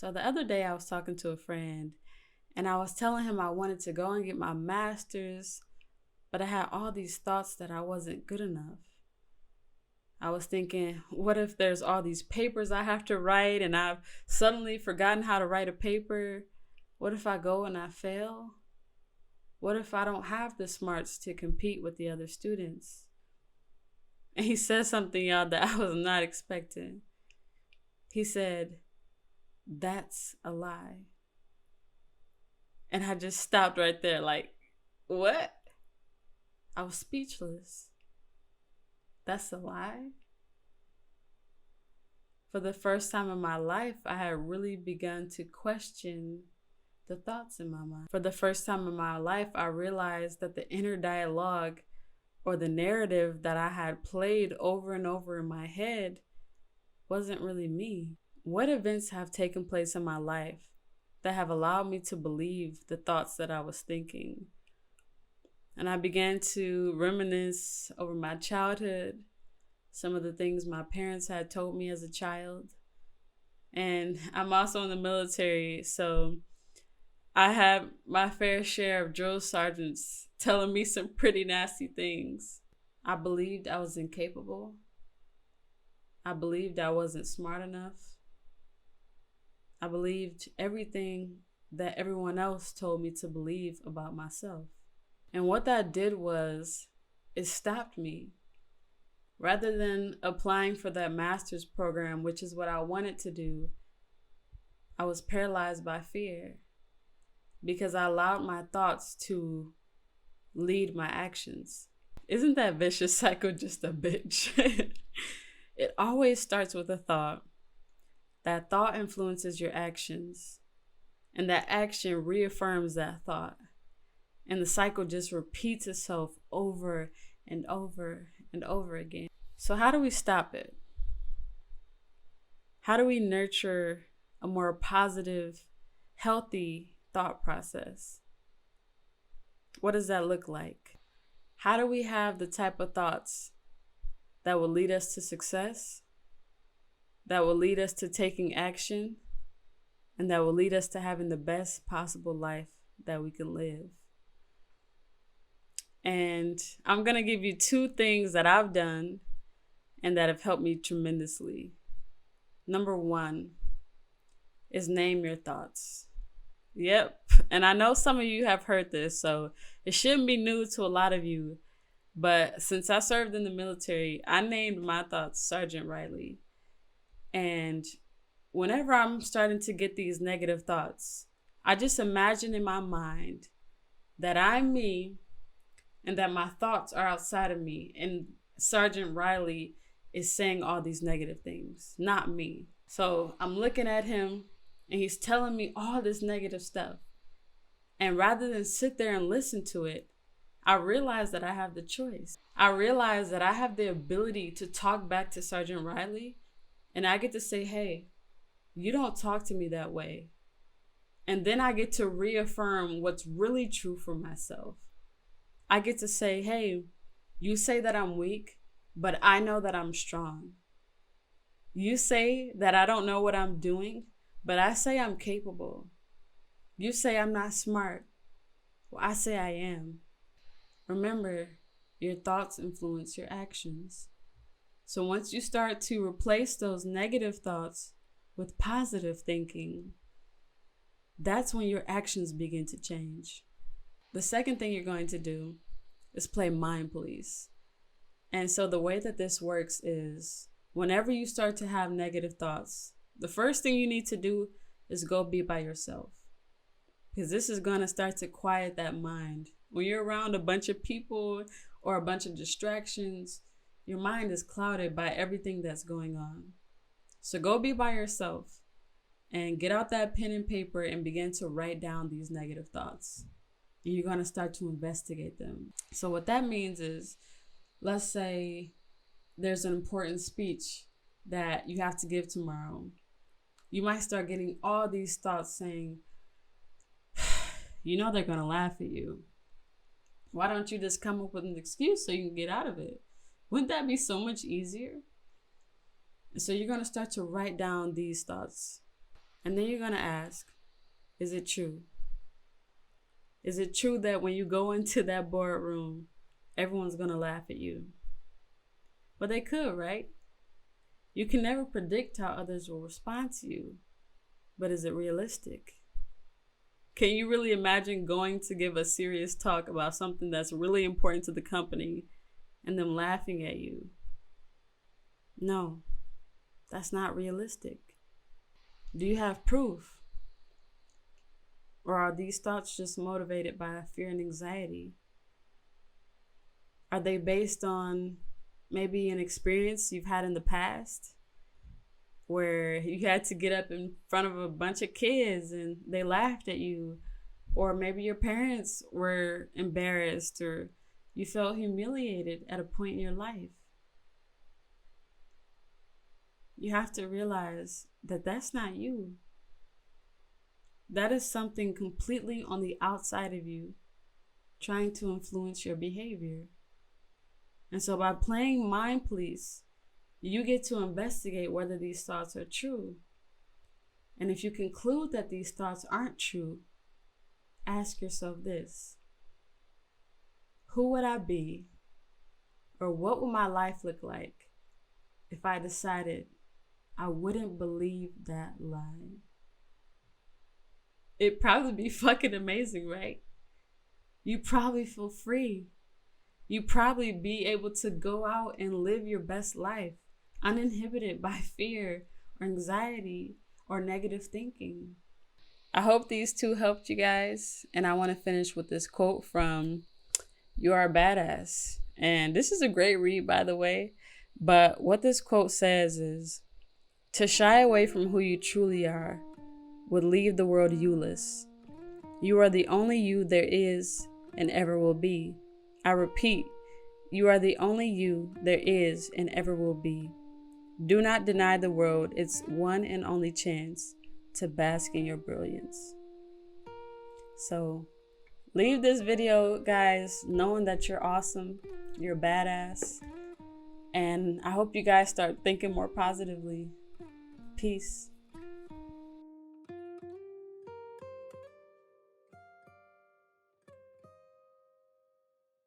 So the other day I was talking to a friend and I was telling him I wanted to go and get my master's, but I had all these thoughts that I wasn't good enough. I was thinking, what if there's all these papers I have to write and I've suddenly forgotten how to write a paper? What if I go and I fail? What if I don't have the smarts to compete with the other students? And he said something, y'all, that I was not expecting. He said, "That's a lie." And I just stopped right there like, what? I was speechless. That's a lie? For the first time in my life, I had really begun to question the thoughts in my mind. For the first time in my life, I realized that the inner dialogue or the narrative that I had played over and over in my head wasn't really me. What events have taken place in my life that have allowed me to believe the thoughts that I was thinking? And I began to reminisce over my childhood, some of the things my parents had told me as a child. And I'm also in the military, so I had my fair share of drill sergeants telling me some pretty nasty things. I believed I was incapable. I believed I wasn't smart enough. I believed everything that everyone else told me to believe about myself. And what that did was, it stopped me. Rather than applying for that master's program, which is what I wanted to do, I was paralyzed by fear because I allowed my thoughts to lead my actions. Isn't that vicious cycle just a bitch? It always starts with a thought. That thought influences your actions, and that action reaffirms that thought. And the cycle just repeats itself over and over and over again. So how do we stop it? How do we nurture a more positive, healthy thought process? What does that look like? How do we have the type of thoughts that will lead us to success, that will lead us to taking action, and that will lead us to having the best possible life that we can live? And I'm going to give you 2 things that I've done and that have helped me tremendously. Number 1 is name your thoughts. Yep. And I know some of you have heard this, so it shouldn't be new to a lot of you. But since I served in the military, I named my thoughts Sergeant Riley. And whenever I'm starting to get these negative thoughts, I just imagine in my mind that I'm me and that my thoughts are outside of me. And Sergeant Riley is saying all these negative things, not me. So I'm looking at him and he's telling me all this negative stuff. And rather than sit there and listen to it, I realize that I have the choice. I realize that I have the ability to talk back to Sergeant Riley, and I get to say, hey, you don't talk to me that way. And then I get to reaffirm what's really true for myself. I get to say, hey, you say that I'm weak, but I know that I'm strong. You say that I don't know what I'm doing, but I say I'm capable. You say I'm not smart. Well, I say I am. Remember, your thoughts influence your actions. So once you start to replace those negative thoughts with positive thinking, that's when your actions begin to change. The second thing you're going to do is play mind police. And so the way that this works is whenever you start to have negative thoughts, the first thing you need to do is go be by yourself. Because this is going to start to quiet that mind. When you're around a bunch of people or a bunch of distractions, your mind is clouded by everything that's going on. So go be by yourself and get out that pen and paper and begin to write down these negative thoughts. And you're going to start to investigate them. So what that means is, let's say there's an important speech that you have to give tomorrow. You might start getting all these thoughts saying, you know they're going to laugh at you. Why don't you just come up with an excuse so you can get out of it? Wouldn't that be so much easier? And so you're going to start to write down these thoughts. And then you're going to ask, is it true? Is it true that when you go into that boardroom, everyone's going to laugh at you? But they could, right? You can never predict how others will respond to you. But is it realistic? Can you really imagine going to give a serious talk about something that's really important to the company and them laughing at you? No, that's not realistic. Do you have proof? Or are these thoughts just motivated by fear and anxiety? Are they based on maybe an experience you've had in the past where you had to get up in front of a bunch of kids and they laughed at you? Or maybe your parents were embarrassed, or you felt humiliated at a point in your life. You have to realize that that's not you. That is something completely on the outside of you trying to influence your behavior. And so by playing mind police, you get to investigate whether these thoughts are true. And if you conclude that these thoughts aren't true, ask yourself this: who would I be, or what would my life look like if I decided I wouldn't believe that lie? It'd probably be fucking amazing, right? You'd probably feel free. You'd probably be able to go out and live your best life, uninhibited by fear or anxiety or negative thinking. I hope these two helped you guys. And I want to finish with this quote from You Are a Badass. And this is a great read, by the way. But what this quote says is, to shy away from who you truly are would leave the world viewless. You are the only you there is and ever will be. I repeat, you are the only you there is and ever will be. Do not deny the world its one and only chance to bask in your brilliance. So leave this video, guys, knowing that you're awesome, you're badass, and I hope you guys start thinking more positively. Peace.